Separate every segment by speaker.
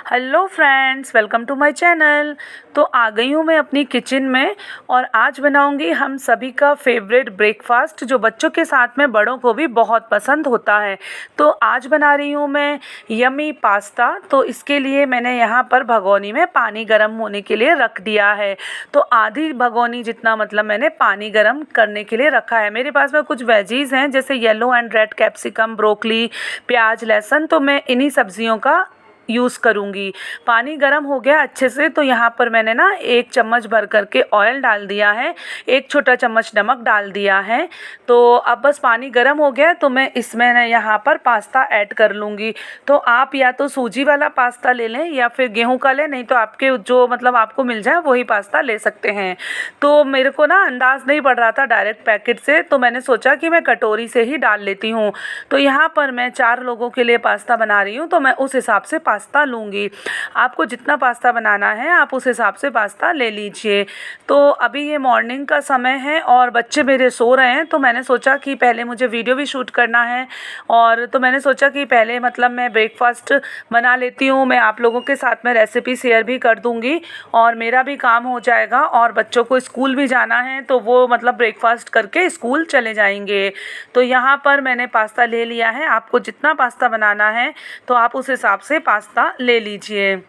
Speaker 1: Hello friends, welcome to my channel. तो आ गई हूँ मैं अपनी किचन में और आज बनाऊँगी हम सभी का फेवरेट ब्रेकफास्ट जो बच्चों के साथ में बड़ों को भी बहुत पसंद होता है। तो आज बना रही हूँ मैं यमी पास्ता। तो इसके लिए मैंने यहाँ पर भगोनी में पानी गर्म होने के लिए रख दिया है। तो आधी भगोनी जितना मतलब मैंने पानी गर्म करने के लिए रखा है। मेरे पास में कुछ वेजीज़ हैं जैसे yellow and red capsicum, broccoli, प्याज, लहसुन। तो मैं इन्हीं सब्जियों का यूज़ करूँगी। पानी गर्म हो गया अच्छे से, तो यहाँ पर मैंने ना 1 चम्मच भर करके ऑयल डाल दिया है, 1 छोटा चम्मच नमक डाल दिया है। तो अब बस पानी गर्म हो गया तो मैं इसमें ना यहाँ पर पास्ता ऐड कर लूँगी। तो आप या तो सूजी वाला पास्ता ले लें या फिर गेहूं का लें, नहीं तो आपके जो मतलब आपको मिल जाए वही पास्ता ले सकते हैं। तो मेरे को ना अंदाज़ नहीं पड़ रहा था डायरेक्ट पैकेट से, तो मैंने सोचा कि मैं कटोरी से ही डाल लेती हूँ। तो यहाँ पर मैं 4 लोगों के लिए पास्ता बना रही हूँ, तो मैं उस हिसाब से पास्ता लूँगी। आपको जितना पास्ता बनाना है आप उस हिसाब से पास्ता ले लीजिए। तो अभी ये मॉर्निंग का समय है और बच्चे मेरे सो रहे हैं, तो मैंने सोचा कि पहले मुझे वीडियो भी शूट करना है। और तो मैंने सोचा कि पहले मतलब मैं ब्रेकफास्ट बना लेती हूँ। मैं आप लोगों के साथ में रेसिपी शेयर भी कर दूँगी और मेरा भी काम हो जाएगा। और बच्चों को स्कूल भी जाना है तो वो मतलब ब्रेकफास्ट करके स्कूल चले जाएंगे। तो यहाँ पर मैंने पास्ता ले लिया है। आपको जितना पास्ता बनाना है तो आप उस हिसाब से पास्ता ले लीजिए।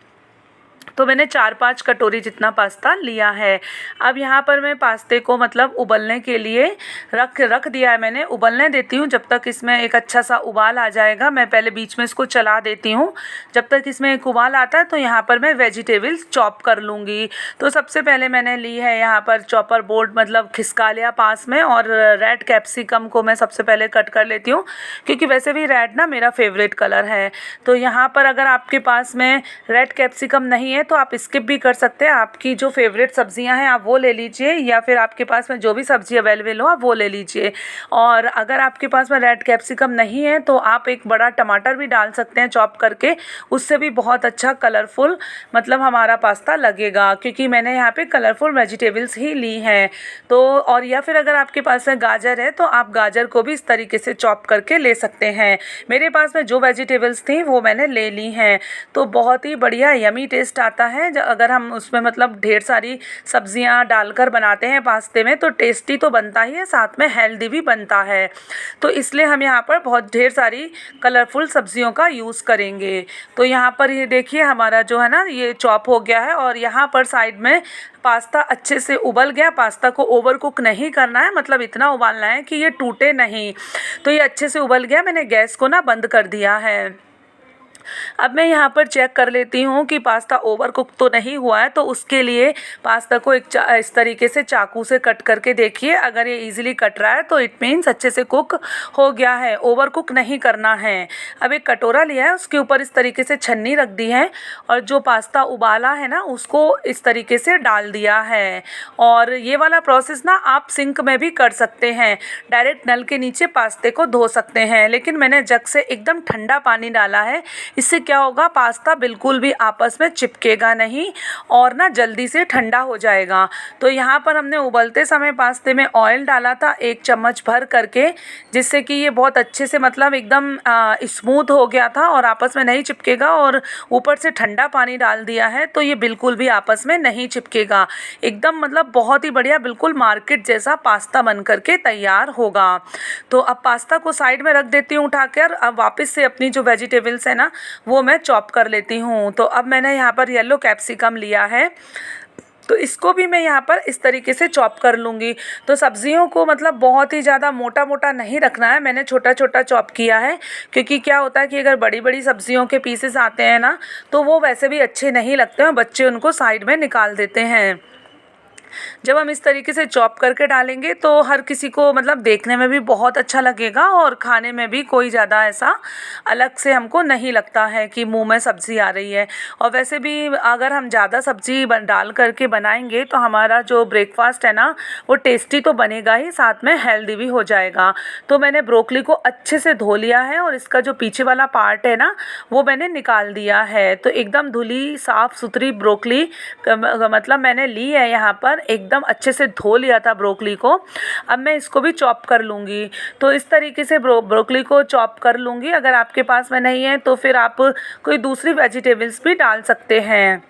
Speaker 1: तो मैंने 4-5 कटोरी जितना पास्ता लिया है। अब यहाँ पर मैं पास्ते को मतलब उबलने के लिए रख दिया है। मैंने उबलने देती हूँ जब तक इसमें एक अच्छा सा उबाल आ जाएगा। मैं पहले बीच में इसको चला देती हूँ जब तक इसमें एक उबाल आता है। तो यहाँ पर मैं वेजिटेबल्स चॉप कर लूँगी। तो सबसे पहले मैंने ली है यहाँ पर चॉपर बोर्ड, मतलब खिसका लिया पास में, और रेड कैप्सिकम को मैं सबसे पहले कट कर लेती हूँ क्योंकि वैसे भी रेड ना मेरा फेवरेट कलर है। तो यहाँ पर अगर आपके पास में रेड कैप्सिकम नहीं है तो आप स्किप भी कर सकते हैं। आपकी जो फेवरेट सब्जियां हैं आप वो ले लीजिए, या फिर आपके पास में जो भी सब्जी अवेलेबल हो आप वो ले लीजिए। और अगर आपके पास में रेड कैप्सिकम नहीं है तो आप एक बड़ा टमाटर भी डाल सकते हैं चॉप करके, उससे भी बहुत अच्छा कलरफुल मतलब हमारा पास्ता लगेगा, क्योंकि मैंने यहाँ पे कलरफुल वेजिटेबल्स ही ली हैं। तो और या फिर अगर आपके पास में गाजर है तो आप गाजर को भी इस तरीके से चॉप करके ले सकते हैं। मेरे पास में जो वेजिटेबल्स थी वो मैंने ले ली हैं। तो बहुत ही बढ़िया यमी टेस्ट आता है अगर हम उसमें मतलब ढेर सारी सब्जियां डालकर बनाते हैं पास्ते में। तो टेस्टी तो बनता ही है, साथ में हेल्दी भी बनता है। तो इसलिए हम यहाँ पर बहुत ढेर सारी कलरफुल सब्जियों का यूज़ करेंगे। तो यहाँ पर ये देखिए हमारा जो है ना ये चॉप हो गया है। और यहाँ पर साइड में पास्ता अच्छे से उबल गया। पास्ता को ओवर कुक नहीं करना है, मतलब इतना उबालना है कि ये टूटे नहीं। तो ये अच्छे से उबल गया। मैंने गैस को ना बंद कर दिया है। अब मैं यहाँ पर चेक कर लेती हूँ कि पास्ता ओवर कुक तो नहीं हुआ है। तो उसके लिए पास्ता को इस तरीके से चाकू से कट करके देखिए। अगर ये इजीली कट रहा है तो इट मीन्स अच्छे से कुक हो गया है, ओवर कुक नहीं करना है। अब एक कटोरा लिया है, उसके ऊपर इस तरीके से छन्नी रख दी है और जो पास्ता उबाला है ना उसको इस तरीके से डाल दिया है। और ये वाला प्रोसेस ना आप सिंक में भी कर सकते हैं, डायरेक्ट नल के नीचे पास्ते को धो सकते हैं। लेकिन मैंने जग से एकदम ठंडा पानी डाला है। इससे क्या होगा, पास्ता बिल्कुल भी आपस में चिपकेगा नहीं और ना जल्दी से ठंडा हो जाएगा। तो यहाँ पर हमने उबलते समय पास्ते में ऑयल डाला था 1 चम्मच भर करके, जिससे कि ये बहुत अच्छे से मतलब एकदम स्मूथ हो गया था और आपस में नहीं चिपकेगा। और ऊपर से ठंडा पानी डाल दिया है तो ये बिल्कुल भी आपस में नहीं चिपकेगा। एकदम मतलब बहुत ही बढ़िया, बिल्कुल मार्केट जैसा पास्ता बन करके तैयार होगा। तो अब पास्ता को साइड में रख देती हूँ उठाकर। अब वापस से अपनी जो वेजिटेबल्स है ना वो मैं चॉप कर लेती हूँ। तो अब मैंने यहाँ पर येलो कैप्सिकम लिया है, तो इसको भी मैं यहाँ पर इस तरीके से चॉप कर लूँगी। तो सब्जियों को मतलब बहुत ही ज़्यादा मोटा मोटा नहीं रखना है, मैंने छोटा छोटा चॉप किया है। क्योंकि क्या होता है कि अगर बड़ी बड़ी सब्जियों के पीसेस आते हैं ना तो वो वैसे भी अच्छे नहीं लगते हैं, बच्चे उनको साइड में निकाल देते हैं। जब हम इस तरीके से चॉप करके डालेंगे तो हर किसी को मतलब देखने में भी बहुत अच्छा लगेगा और खाने में भी कोई ज़्यादा ऐसा अलग से हमको नहीं लगता है कि मुंह में सब्ज़ी आ रही है। और वैसे भी अगर हम ज़्यादा सब्ज़ी डाल करके बनाएंगे तो हमारा जो ब्रेकफास्ट है ना वो टेस्टी तो बनेगा ही, साथ में हेल्दी भी हो जाएगा। तो मैंने ब्रोकली को अच्छे से धो लिया है और इसका जो पीछे वाला पार्ट है ना वो मैंने निकाल दिया है। तो एकदम धुली साफ़ सुथरी ब्रोकली मतलब मैंने ली है यहाँ पर एकदम अच्छे से धो लिया था ब्रोकली को। अब मैं इसको भी चॉप कर लूँगी। तो इस तरीके से ब्रोकली को चॉप कर लूँगी। अगर आपके पास में नहीं है तो फिर आप कोई दूसरी वेजिटेबल्स भी डाल सकते हैं।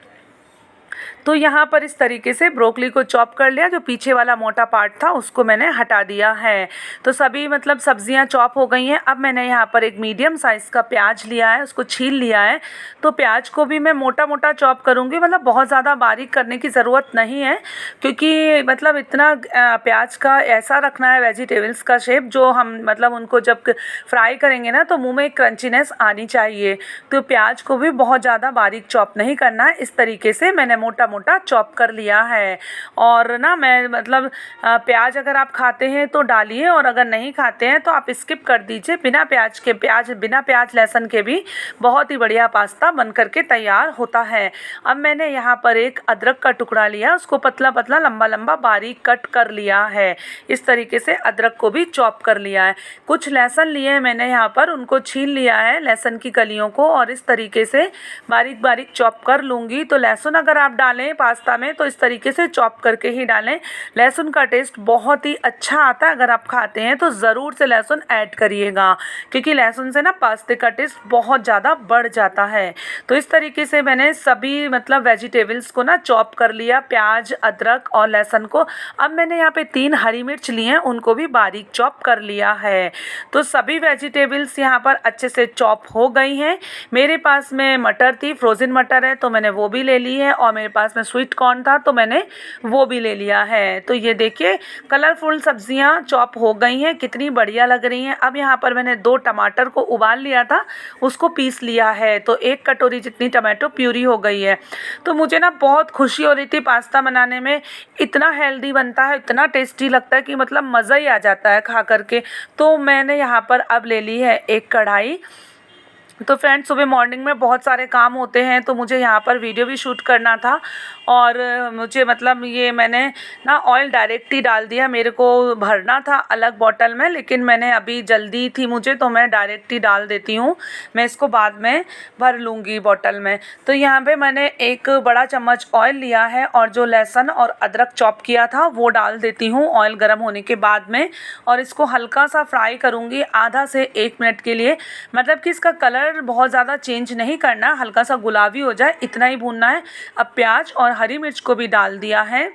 Speaker 1: तो यहाँ पर इस तरीके से ब्रोकली को चॉप कर लिया, जो पीछे वाला मोटा पार्ट था उसको मैंने हटा दिया है। तो सभी मतलब सब्जियाँ चॉप हो गई हैं। अब मैंने यहाँ पर एक मीडियम साइज़ का प्याज लिया है, उसको छील लिया है। तो प्याज को भी मैं मोटा मोटा चॉप करूँगी, मतलब बहुत ज़्यादा बारीक करने की ज़रूरत नहीं है, क्योंकि मतलब इतना प्याज का ऐसा रखना है वेजिटेबल्स का शेप, जो हम मतलब उनको जब फ्राई करेंगे ना तो मुँह में एक क्रंचीनेस आनी चाहिए। तो प्याज को भी बहुत ज़्यादा बारीक चॉप नहीं करना है। इस तरीके से मैंने मोटा मोटा चॉप कर लिया है। और ना मैं मतलब प्याज अगर आप खाते हैं तो डालिए, और अगर नहीं खाते हैं तो आप स्किप कर दीजिए। बिना प्याज लहसुन के भी बहुत ही बढ़िया पास्ता बन करके तैयार होता है। अब मैंने यहाँ पर एक अदरक का टुकड़ा लिया, उसको पतला पतला लंबा लंबा बारीक कट कर लिया है। इस तरीके से अदरक को भी चॉप कर लिया है। कुछ लहसुन लिए हैं मैंने यहाँ पर, उनको छील लिया है लहसुन की कलियों को, और इस तरीके से बारीक बारीक चॉप कर लूँगी। तो लहसुन अगर आप डालें पास्ता में तो इस तरीके से चॉप करके ही डालें। लहसुन का टेस्ट बहुत ही अच्छा आता है। अगर आप खाते हैं तो ज़रूर से लहसुन ऐड करिएगा, क्योंकि लहसुन से ना पास्ते का टेस्ट बहुत ज़्यादा बढ़ जाता है। तो इस तरीके से मैंने सभी मतलब वेजिटेबल्स को ना चॉप कर लिया, प्याज, अदरक और लहसुन को। अब मैंने यहाँ पे 3 हरी मिर्च लिए हैं, उनको भी बारीक चॉप कर लिया है। तो सभी वेजिटेबल्स यहाँ पर अच्छे से चॉप हो गई हैं। मेरे पास में मटर थी, फ्रोज़न मटर है तो मैंने वो भी ले ली है, और मेरे पास में स्वीट कॉर्न था तो मैंने वो भी ले लिया है। तो ये देखिए कलरफुल सब्जियां चॉप हो गई हैं, कितनी बढ़िया लग रही हैं। अब यहाँ पर मैंने 2 टमाटर को उबाल लिया था, उसको पीस लिया है। तो 1 कटोरी जितनी टमाटो प्यूरी हो गई है। तो मुझे ना बहुत खुशी हो रही थी पास्ता बनाने में। इतना हेल्दी बनता है, इतना टेस्टी लगता है कि मतलब मज़ा ही आ जाता है खा करके। तो मैंने यहाँ पर अब ले ली है एक कढ़ाई। तो फ्रेंड्स, सुबह मॉर्निंग में बहुत सारे काम होते हैं, तो मुझे यहाँ पर वीडियो भी शूट करना था, और मुझे मतलब ये मैंने ना ऑयल डायरेक्ट ही डाल दिया। मेरे को भरना था अलग बॉटल में, लेकिन मैंने अभी जल्दी थी मुझे, तो मैं डायरेक्ट ही डाल देती हूँ। मैं इसको बाद में भर लूँगी बॉटल में। तो यहाँ पे मैंने 1 बड़ा चम्मच ऑयल लिया है, और जो लहसुन और अदरक चॉप किया था वो डाल देती हूँ ऑयल गर्म होने के बाद में, और इसको हल्का सा फ्राई करूँगी आधा से 1 मिनट के लिए। मतलब कि इसका कलर बहुत ज़्यादा चेंज नहीं करना, हल्का सा गुलाबी हो जाए इतना ही भूनना है। अब प्याज और हरी मिर्च को भी डाल दिया है,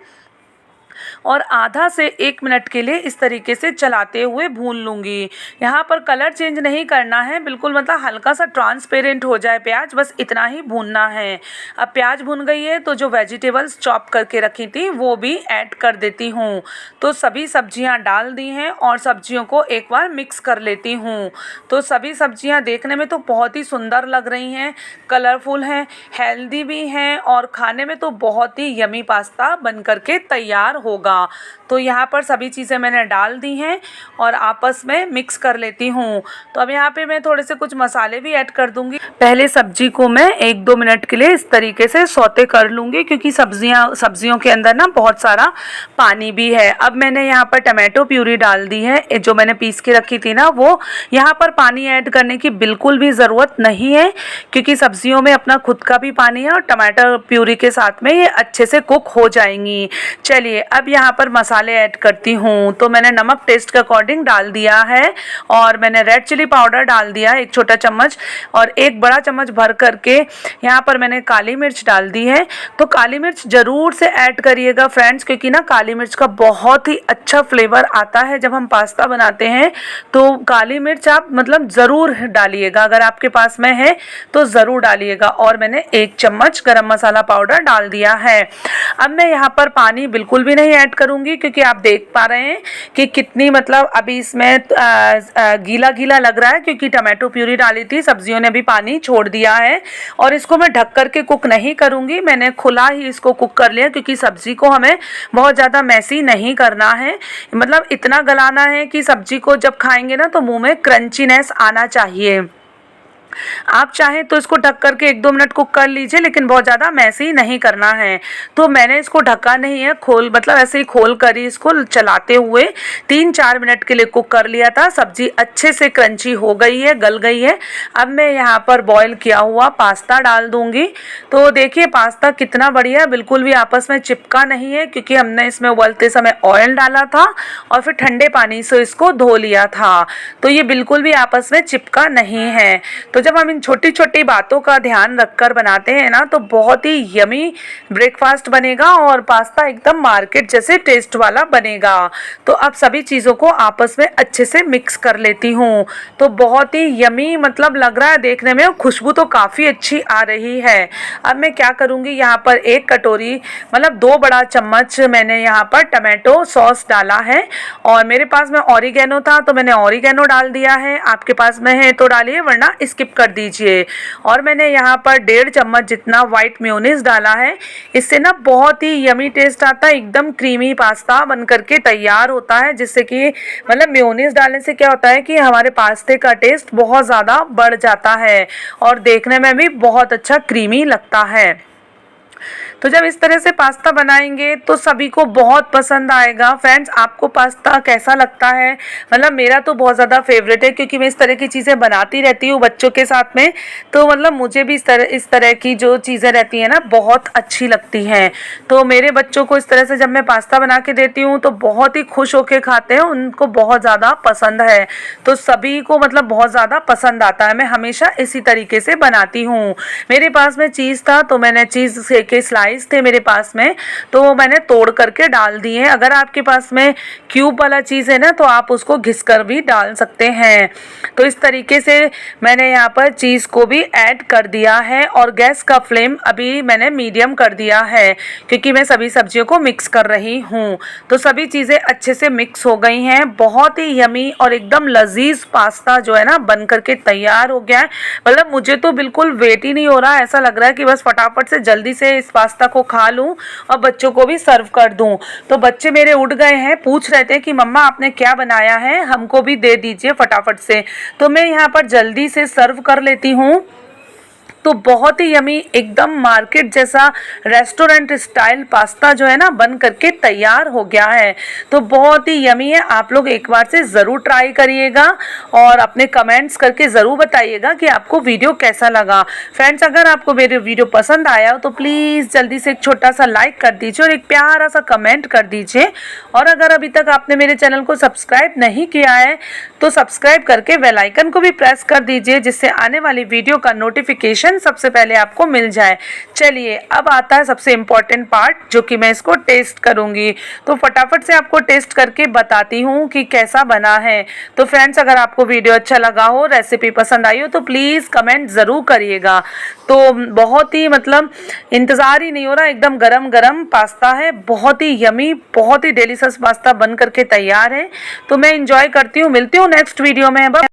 Speaker 1: और आधा से 1 मिनट के लिए इस तरीके से चलाते हुए भून लूँगी। यहाँ पर कलर चेंज नहीं करना है, बिल्कुल मतलब हल्का सा ट्रांसपेरेंट हो जाए प्याज, बस इतना ही भूनना है। अब प्याज भून गई है तो जो वेजिटेबल्स चॉप करके रखी थी वो भी ऐड कर देती हूँ। तो सभी सब्जियाँ डाल दी हैं, और सब्जियों को एक बार मिक्स कर लेती हूँ। तो सभी सब्जियाँ देखने में तो बहुत ही सुंदर लग रही हैं, कलरफुल हैं, हेल्दी भी हैं, और खाने में तो बहुत ही यमी पास्ता बन करके तैयार होगा। तो यहाँ पर सभी चीज़ें मैंने डाल दी हैं, और आपस में मिक्स कर लेती हूँ। तो अब यहाँ पे मैं थोड़े से कुछ मसाले भी ऐड कर दूँगी। पहले सब्जी को मैं 1-2 मिनट के लिए इस तरीके से सौते कर लूँगी, क्योंकि सब्जियों के अंदर ना बहुत सारा पानी भी है। अब मैंने यहाँ पर टमाटो प्यूरी डाल दी है, जो मैंने पीस के रखी थी ना वो। यहाँ पर पानी ऐड करने की बिल्कुल भी ज़रूरत नहीं है, क्योंकि सब्जियों में अपना खुद का भी पानी है, और टमाटर प्यूरी के साथ में ये अच्छे से कुक हो जाएंगी। चलिए अब यहाँ पर मसाले ऐड करती हूँ। तो मैंने नमक टेस्ट के अकॉर्डिंग डाल दिया है, और मैंने रेड चिली पाउडर डाल दिया 1 छोटा चम्मच, और 1 बड़ा चम्मच भर करके यहाँ पर मैंने काली मिर्च डाल दी है। तो काली मिर्च ज़रूर से ऐड करिएगा फ्रेंड्स, क्योंकि ना काली मिर्च का बहुत ही अच्छा फ्लेवर आता है जब हम पास्ता बनाते हैं। तो काली मिर्च आप मतलब ज़रूर डालिएगा, अगर आपके पास में है तो ज़रूर डालिएगा। और मैंने 1 चम्मच गरम मसाला पाउडर डाल दिया है। अब मैं यहाँ पर पानी बिल्कुल भी नहीं ऐड करूँगी, क्योंकि आप देख पा रहे हैं कि कितनी मतलब अभी इसमें गीला गीला लग रहा है, क्योंकि टमाटो प्यूरी डाली थी, सब्जियों ने भी पानी छोड़ दिया है। और इसको मैं ढक करके कुक नहीं करूँगी, मैंने खुला ही इसको कुक कर लिया, क्योंकि सब्जी को हमें बहुत ज़्यादा मैसी नहीं करना है। मतलब इतना गलाना है कि सब्जी को जब खाएंगे ना तो मुँह में क्रंचीनेस आना चाहिए। आप चाहें तो इसको ढक करके 1-2 मिनट कुक कर लीजिए, लेकिन बहुत ज़्यादा मैसी नहीं करना है। तो मैंने इसको ढका नहीं है, मतलब ऐसे ही खोल कर ही इसको चलाते हुए 3-4 मिनट के लिए कुक कर लिया था। सब्जी अच्छे से क्रंची हो गई है, गल गई है। अब मैं यहाँ पर बॉईल किया हुआ पास्ता डाल दूंगी। तो देखिए पास्ता कितना बढ़िया, बिल्कुल भी आपस में चिपका नहीं है, क्योंकि हमने इसमें उबलते समय ऑयल डाला था और फिर ठंडे पानी से इसको धो लिया था। तो ये बिल्कुल भी आपस में चिपका नहीं है। तो जब हम इन छोटी छोटी बातों का ध्यान रखकर बनाते हैं ना, तो बहुत ही यमी ब्रेकफास्ट बनेगा और पास्ता एकदम मार्केट जैसे टेस्ट वाला बनेगा। तो अब सभी चीज़ों को आपस में अच्छे से मिक्स कर लेती हूँ। तो बहुत ही यमी मतलब लग रहा है देखने में, खुशबू तो काफ़ी अच्छी आ रही है। अब मैं क्या करूँगी, यहाँ पर 1 कटोरी मतलब 2 बड़ा चम्मच मैंने यहाँ पर टमाटो सॉस डाला है। और मेरे पास में ऑरिगेनो था तो मैंने ऑरिगेनो डाल दिया है, आपके पास में है तो डालिए वरना स्किप कर दीजिए। और मैंने यहाँ पर 1.5 चम्मच जितना वाइट मेयोनीज डाला है। इससे ना बहुत ही यमी टेस्ट आता है, एकदम क्रीमी पास्ता बन करके तैयार होता है। जिससे कि मतलब मेयोनीज डालने से क्या होता है कि हमारे पास्ते का टेस्ट बहुत ज़्यादा बढ़ जाता है और देखने में भी बहुत अच्छा क्रीमी लगता है। तो जब इस तरह से पास्ता बनाएंगे तो सभी को बहुत पसंद आएगा। फ्रेंड्स, आपको पास्ता कैसा लगता है? मतलब मेरा तो बहुत ज़्यादा फेवरेट है, क्योंकि मैं इस तरह की चीज़ें बनाती रहती हूँ बच्चों के साथ में। तो मतलब मुझे भी इस तरह की जो चीज़ें रहती हैं ना बहुत अच्छी लगती हैं। तो मेरे बच्चों को इस तरह से जब मैं पास्ता बना के देती हूँ तो बहुत ही खुश होकर खाते हैं, उनको बहुत ज़्यादा पसंद है। तो सभी को मतलब बहुत ज़्यादा पसंद आता है। मैं हमेशा इसी तरीके से बनाती हूँ। मेरे पास में चीज़ था तो मैंने चीज़ के स्लाइस थे मेरे पास में, तो वो मैंने तोड़ करके डाल दिए हैं। अगर आपके पास में क्यूब वाला चीज़ है ना तो आप उसको घिस कर भी डाल सकते हैं। तो इस तरीके से मैंने यहाँ पर चीज़ को भी ऐड कर दिया है और गैस का फ्लेम अभी मैंने मीडियम कर दिया है, क्योंकि मैं सभी सब्जियों को मिक्स कर रही हूँ। तो सभी चीज़ें अच्छे से मिक्स हो गई हैं। बहुत ही यमी और एकदम लजीज पास्ता जो है ना बन करके तैयार हो गया है। मतलब मुझे तो बिल्कुल वेट ही नहीं हो रहा, ऐसा लग रहा है कि बस फटाफट से जल्दी से इस पास्ता को खा लूं और बच्चों को भी सर्व कर दूं। तो बच्चे मेरे उठ गए हैं, पूछ रहे थे कि मम्मा आपने क्या बनाया है, हमको भी दे दीजिए फटाफट से। तो मैं यहाँ पर जल्दी से सर्व कर लेती हूँ। तो बहुत ही यमी एकदम मार्केट जैसा रेस्टोरेंट स्टाइल पास्ता जो है ना बन करके तैयार हो गया है। तो बहुत ही यमी है, आप लोग एक बार से ज़रूर ट्राई करिएगा और अपने कमेंट्स करके ज़रूर बताइएगा कि आपको वीडियो कैसा लगा। फ्रेंड्स, अगर आपको मेरे वीडियो पसंद आया हो तो प्लीज़ जल्दी से एक छोटा सा लाइक कर दीजिए और एक प्यारा सा कमेंट कर दीजिए। और अगर अभी तक आपने मेरे चैनल को सब्सक्राइब नहीं किया है तो सब्सक्राइब करके बेल आइकन को भी प्रेस कर दीजिए, जिससे आने वाली वीडियो का नोटिफिकेशन सबसे पहले आपको मिल जाए। चलिए अब आता है सबसे इम्पोर्टेंट पार्ट, जो कि मैं इसको टेस्ट करूंगी। तो फटाफट से आपको टेस्ट करके बताती हूँ कि कैसा बना है। तो फ्रेंड्स, अगर आपको वीडियो अच्छा लगा हो, रेसिपी पसंद आई हो तो प्लीज़ कमेंट ज़रूर करिएगा। तो बहुत ही मतलब इंतज़ार ही नहीं हो रहा, एकदम गरम गरम पास्ता है, बहुत ही यमी, बहुत ही डिलीशियस पास्ता बन करके तैयार है। तो मैं इंजॉय करती हूँ, मिलती हूँ नेक्स्ट वीडियो में।